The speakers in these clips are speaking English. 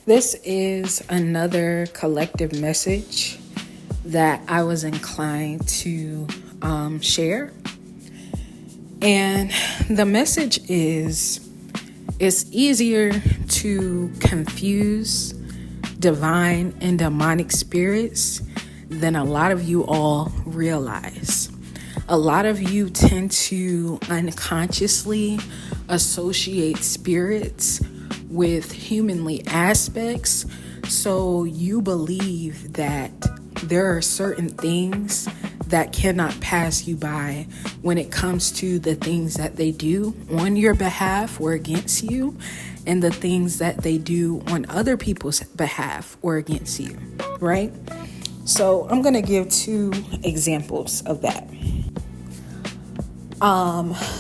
This is another collective message that I was inclined to share. And the message is it's easier to confuse divine and demonic spirits than a lot of you all realize. A lot of you tend to unconsciously associate spirits with humanly aspects, so you believe that there are certain things that cannot pass you by when it comes to the things that they do on your behalf or against you, and the things that they do on other people's behalf or against you, right? So I'm going to give two examples of that.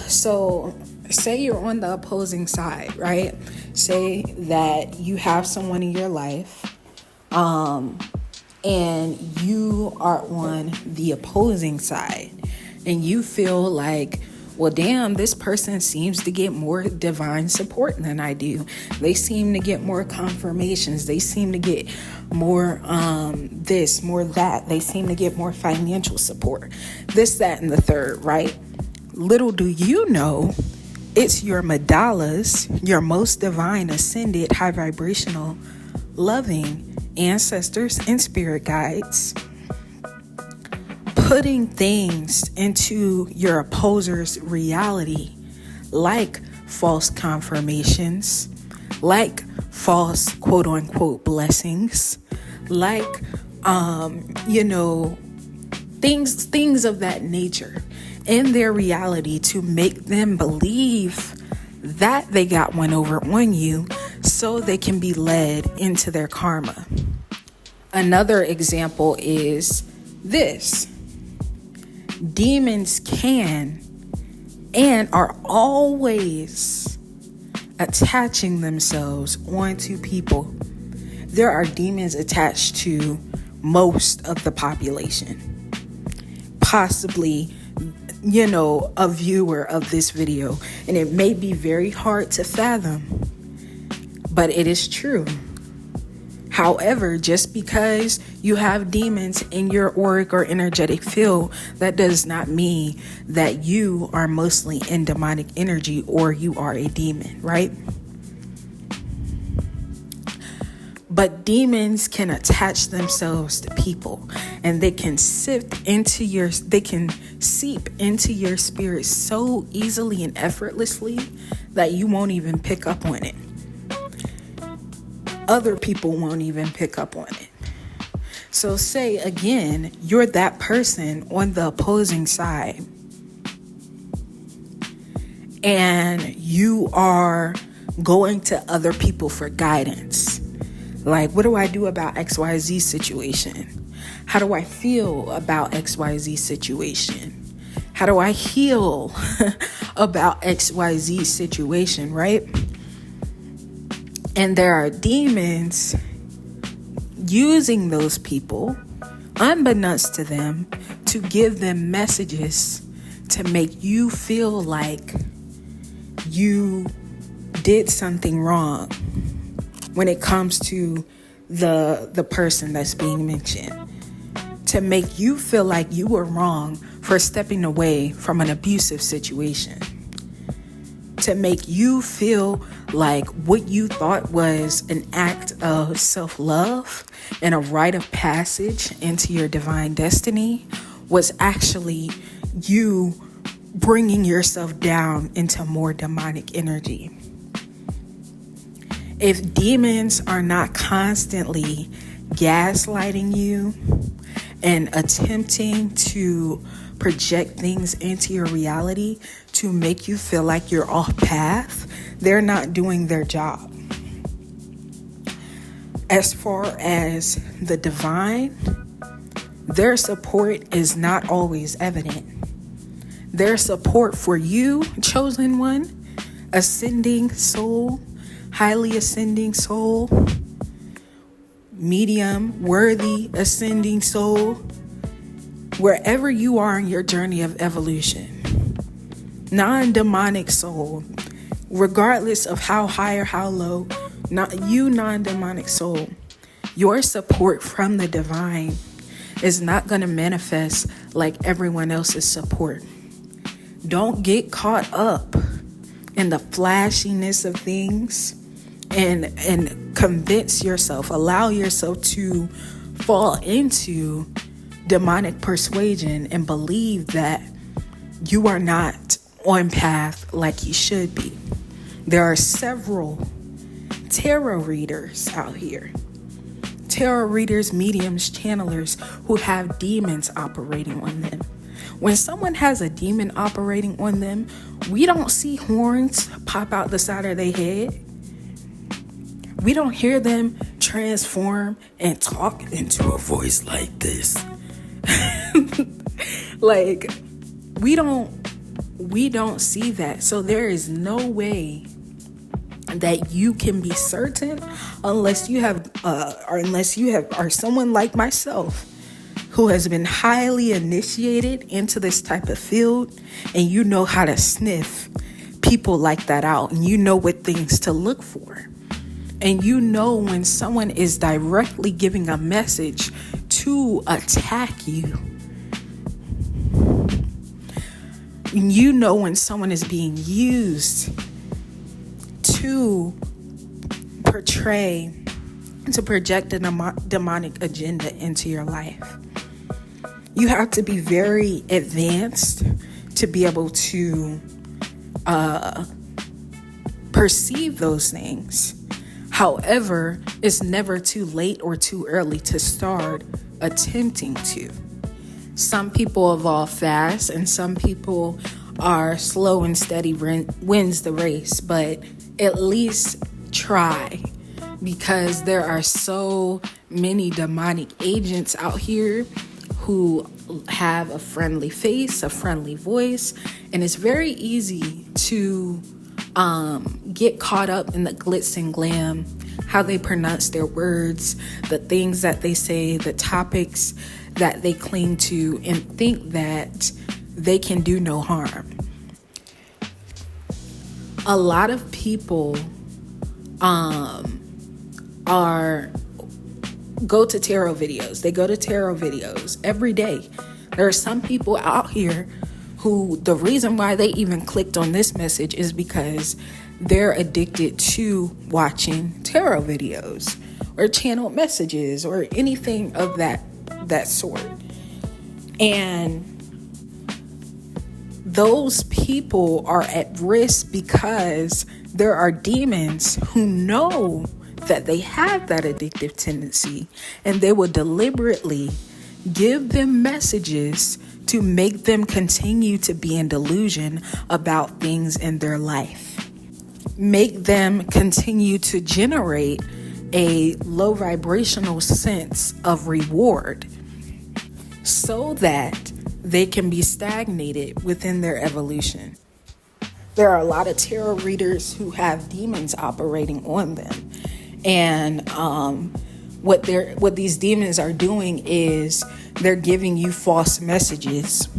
So say you're on the opposing side, right? Say that you have someone in your life, and you are on the opposing side, and you feel like, well, damn, this person seems to get more divine support than I do. They seem to get more confirmations. They seem to get more this, more that. They seem to get more financial support. This, that, and the third, right? Little do you know, it's your Madallas, your most divine, ascended, high vibrational, loving ancestors and spirit guides putting things into your opposer's reality, like false confirmations, like false quote unquote blessings, like things of that nature in their reality, to make them believe that they got one over on you so they can be led into their karma. Another example is this. Demons can and are always attaching themselves onto people. There are demons attached to most of the population. Possibly, a viewer of this video, and it may be very hard to fathom, but it is true. However, just because you have demons in your auric or energetic field, that does not mean that you are mostly in demonic energy or you are a demon, right? But demons can attach themselves to people, and they can seep into your spirit so easily and effortlessly that you won't even pick up on it. Other people won't even pick up on it. So say again, you're that person on the opposing side, and you are going to other people for guidance. Like, what do I do about XYZ situation? How do I feel about XYZ situation? How do I heal about XYZ situation, right? And there are demons using those people, unbeknownst to them, to give them messages to make you feel like you did something wrong when it comes to the person that's being mentioned, to make you feel like you were wrong for stepping away from an abusive situation, to make you feel like what you thought was an act of self-love and a rite of passage into your divine destiny was actually you bringing yourself down into more demonic energy. If demons are not constantly gaslighting you and attempting to project things into your reality to make you feel like you're off path, they're not doing their job. As far as the divine, their support is not always evident. Their support for you, chosen one, ascending soul, highly ascending soul, medium, worthy, ascending soul, wherever you are in your journey of evolution, non-demonic soul, regardless of how high or how low Not you, non-demonic soul. Your support from the divine is not going to manifest like everyone else's support. Don't get caught up in the flashiness of things and convince yourself, allow yourself to fall into demonic persuasion and believe that you are not on path like you should be. There are several tarot readers out here. Tarot readers, mediums, channelers who have demons operating on them. When someone has a demon operating on them, we don't see horns pop out the side of their head. We don't hear them transform and talk into a voice like this. Like, we don't see that. So there is no way that you can be certain unless you are someone like myself who has been highly initiated into this type of field, and you know how to sniff people like that out, and you know what things to look for, and you know when someone is directly giving a message to attack you. You know when someone is being used to project a demonic agenda into your life. You have to be very advanced to be able to perceive those things. However, it's never too late or too early to start attempting to. Some people evolve fast and some people are slow and steady wins the race, but at least try, because there are so many demonic agents out here who have a friendly face, a friendly voice, and it's very easy to get caught up in the glitz and glam, how they pronounce their words, the things that they say, the topics that they cling to, and think that they can do no harm. A lot of people go to tarot videos. They go to tarot videos every day. There are some people out here who the reason why they even clicked on this message is because they're addicted to watching tarot videos or channeled messages or anything of that sort. And those people are at risk because there are demons who know that they have that addictive tendency, and they will deliberately give them messages to make them continue to be in delusion about things in their life. Make them continue to generate a low vibrational sense of reward so that they can be stagnated within their evolution. There are a lot of tarot readers who have demons operating on them. And what these demons are doing is they're giving you false messages.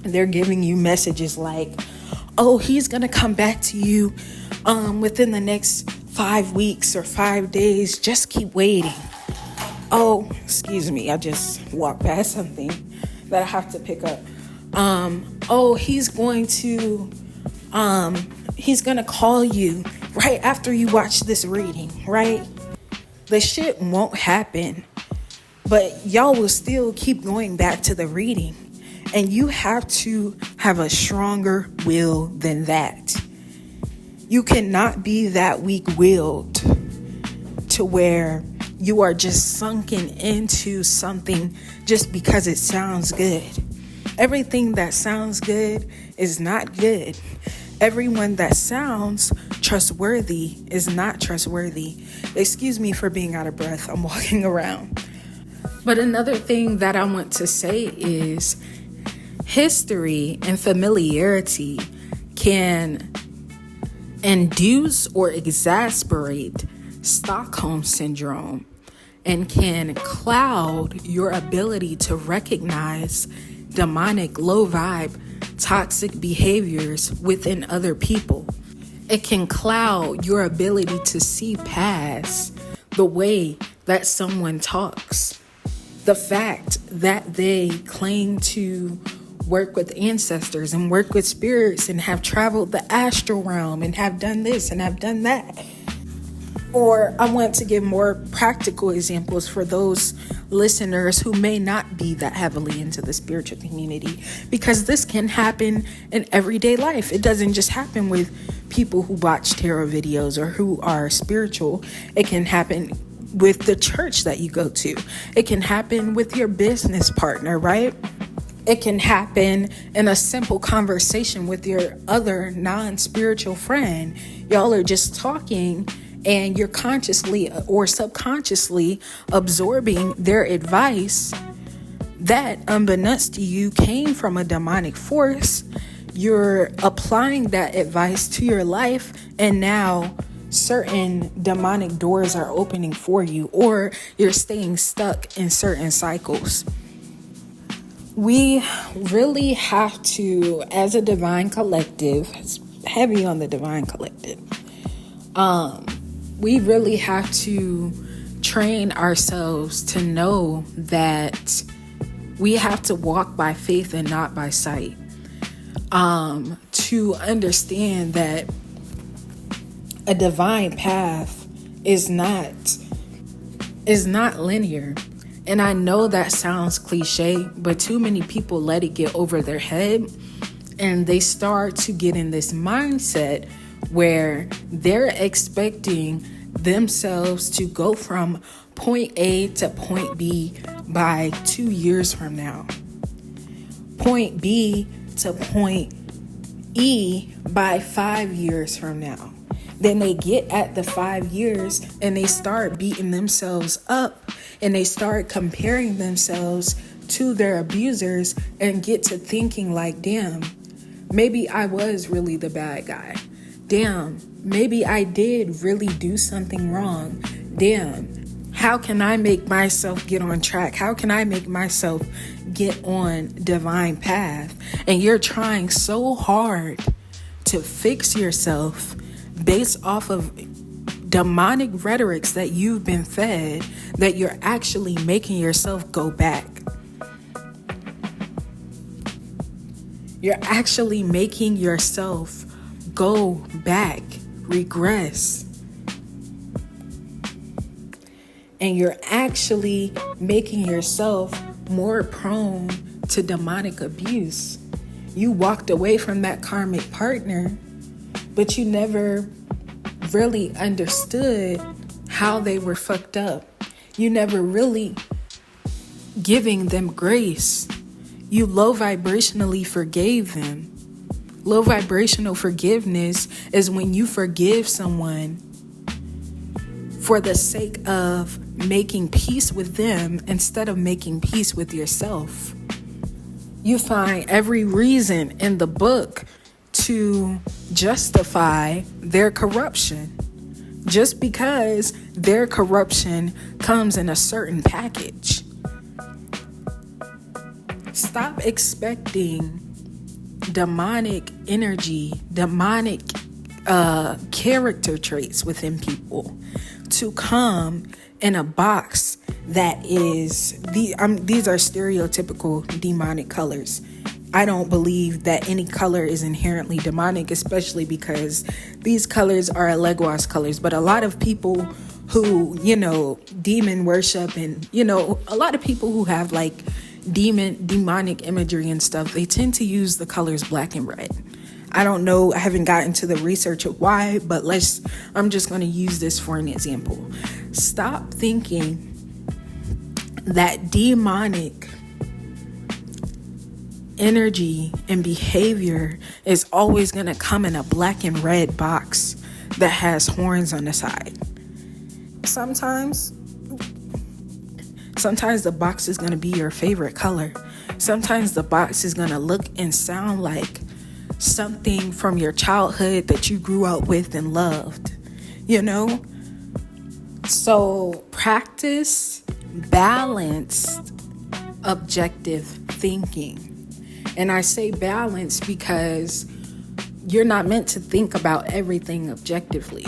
They're giving you messages like, oh, he's going to come back to you within the next 5 weeks or 5 days. Just keep waiting. Oh, excuse me. I just walked past something that I have to pick up. Oh, he's going to call you right after you watch this reading, right? The shit won't happen, but y'all will still keep going back to the reading. And you have to have a stronger will than that. You cannot be that weak-willed to where you are just sunken into something just because it sounds good. Everything that sounds good is not good. Everyone that sounds trustworthy is not trustworthy. Excuse me for being out of breath. I'm walking around. But another thing that I want to say is history and familiarity can induce or exasperate Stockholm Syndrome and can cloud your ability to recognize demonic, low vibe, toxic behaviors within other people. It can cloud your ability to see past the way that someone talks. The fact that they claim to work with ancestors and work with spirits and have traveled the astral realm and have done this and have done that. Or I want to give more practical examples for those listeners who may not be that heavily into the spiritual community, because this can happen in everyday life. It doesn't just happen with people who watch tarot videos or who are spiritual. It can happen with the church that you go to. It can happen with your business partner, right? It can happen in a simple conversation with your other non-spiritual friend. Y'all are just talking and you're consciously or subconsciously absorbing their advice that, unbeknownst to you, came from a demonic force. You're applying that advice to your life, and now certain demonic doors are opening for you, or you're staying stuck in certain cycles. We really have to, as a divine collective, it's heavy on the divine collective, we really have to train ourselves to know that we have to walk by faith and not by sight. To understand that a divine path is not linear. And I know that sounds cliche, but too many people let it get over their head, and they start to get in this mindset where they're expecting themselves to go from point A to point B by 2 years from now, point B to point E by 5 years from now. Then they get at the 5 years and they start beating themselves up, and they start comparing themselves to their abusers and get to thinking like, damn, maybe I was really the bad guy. Damn, maybe I did really do something wrong. Damn, how can I make myself get on track? How can I make myself get on divine path? And you're trying so hard to fix yourself based off of demonic rhetorics that you've been fed, that you're actually making yourself go back. You're actually making yourself go back, regress. And you're actually making yourself more prone to demonic abuse. You walked away from that karmic partner, but you never really understood how they were fucked up. You never really giving them grace. You low vibrationally forgave them. Low vibrational forgiveness is when you forgive someone for the sake of making peace with them instead of making peace with yourself. You find every reason in the book to justify their corruption just because their corruption comes in a certain package. Stop expecting demonic energy, demonic character traits within people to come in a box that is these are stereotypical demonic colors. I don't believe that any color is inherently demonic, especially because these colors are Allegois colors. But a lot of people who, demon worship and, a lot of people who have like demonic imagery and stuff, they tend to use the colors black and red. I don't know. I haven't gotten to the research of why, but I'm just going to use this for an example. Stop thinking that demonic energy and behavior is always going to come in a black and red box that has horns on the side. Sometimes the box is going to be your favorite color. Sometimes the box is going to look and sound like something from your childhood that you grew up with and loved, So practice balanced, objective thinking. And I say balance because you're not meant to think about everything objectively.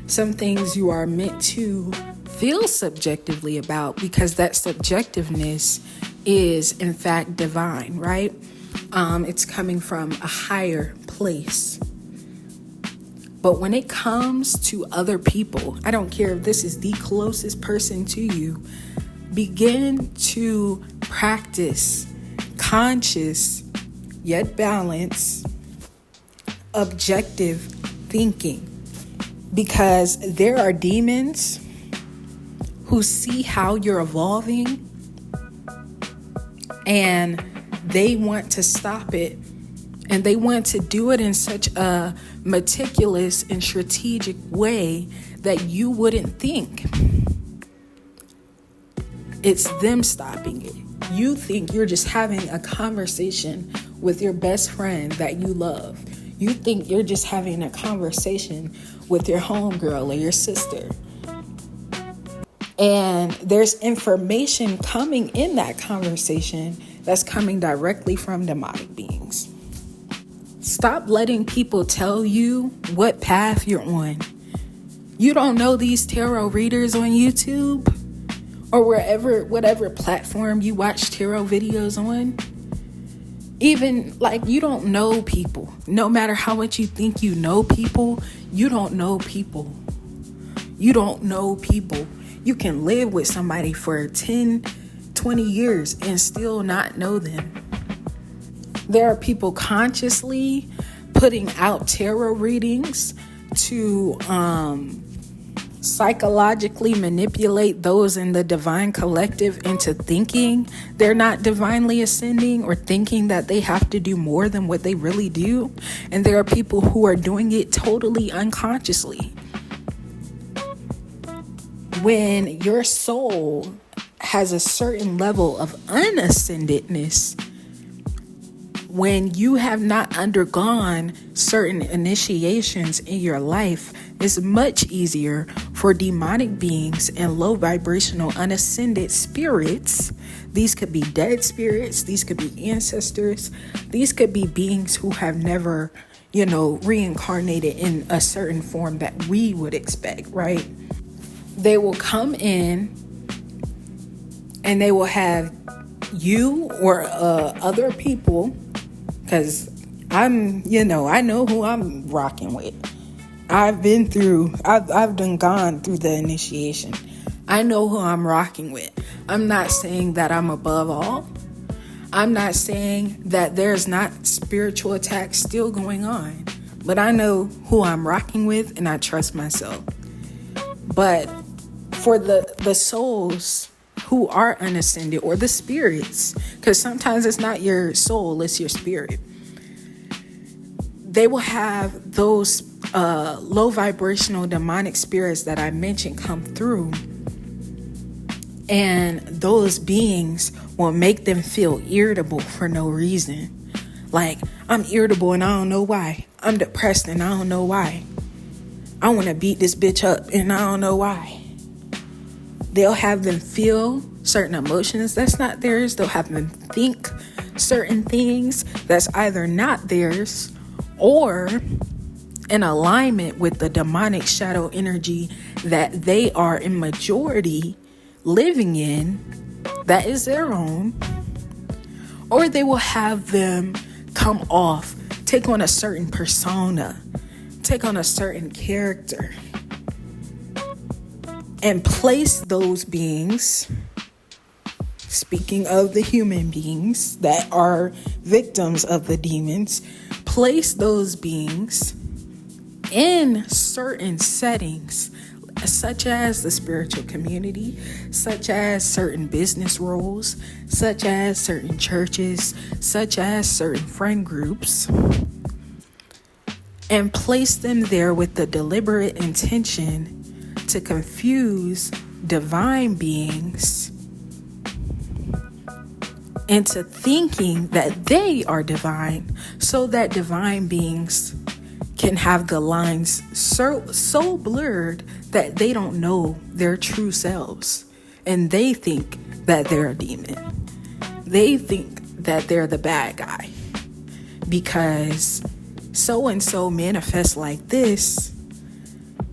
Some things you are meant to feel subjectively about, because that subjectiveness is in fact divine, right? It's coming from a higher place. But when it comes to other people, I don't care if this is the closest person to you, begin to practice conscious yet balanced objective thinking, because there are demons who see how you're evolving and they want to stop it, and they want to do it in such a meticulous and strategic way that you wouldn't think. It's them stopping it. You think you're just having a conversation with your best friend that you love. You think you're just having a conversation with your homegirl or your sister. And there's information coming in that conversation that's coming directly from demonic beings. Stop letting people tell you what path you're on. You don't know these tarot readers on YouTube or whatever platform you watch tarot videos on. Even like, you don't know people. No matter how much you think you know people, you don't know people. You don't know people. You can live with somebody for 10, 20 years and still not know them. There are people consciously putting out tarot readings to psychologically manipulate those in the divine collective into thinking they're not divinely ascending, or thinking that they have to do more than what they really do. And there are people who are doing it totally unconsciously. When your soul has a certain level of unascendedness, when you have not undergone certain initiations in your life, it's much easier for demonic beings and low vibrational unascended spirits. These could be dead spirits. These could be ancestors. These could be beings who have never, reincarnated in a certain form that we would expect, right? They will come in and they will have you or other people, because I know who I'm rocking with. I've done gone through the initiation. I know who I'm rocking with. I'm not saying that I'm above all. I'm not saying that there's not spiritual attacks still going on, but I know who I'm rocking with and I trust myself. But for the souls who are unascended, or the spirits, because sometimes it's not your soul, it's your spirit, they will have those low vibrational demonic spirits that I mentioned come through, and those beings will make them feel irritable for no reason. Like, I'm irritable and I don't know why. I'm depressed and I don't know why. I want to beat this bitch up and I don't know why. They'll have them feel certain emotions that's not theirs. They'll have them think certain things that's either not theirs or in alignment with the demonic shadow energy that they are in majority living in, that is their own. Or they will have them come off, take on a certain persona, take on a certain character, and place those beings, speaking of the human beings that are victims of the demons, place those beings in certain settings, such as the spiritual community, such as certain business roles, such as certain churches, such as certain friend groups, and place them there with the deliberate intention to confuse divine beings into thinking that they are divine, so that divine beings can have the lines so blurred that they don't know their true selves, and they think that they're a demon. They think that they're the bad guy because so and so manifests like this,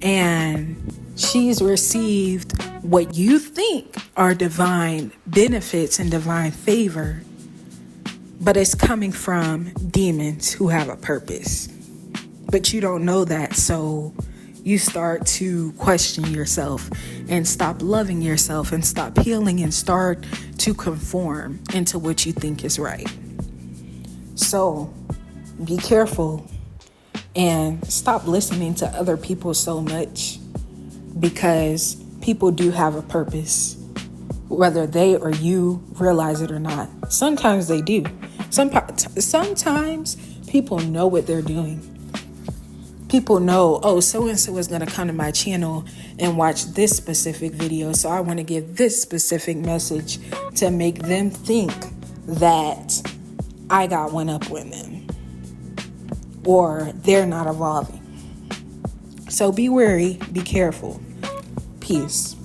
and she's received what you think are divine benefits and divine favor, but it's coming from demons who have a purpose. But you don't know that, so you start to question yourself and stop loving yourself and stop healing and start to conform into what you think is right. So be careful and stop listening to other people so much, because people do have a purpose, whether they or you realize it or not. Sometimes they do. Sometimes people know what they're doing. People know, oh, so-and-so is going to come to my channel and watch this specific video, so I want to give this specific message to make them think that I got one up with them or they're not evolving. So be wary, be careful. Peace.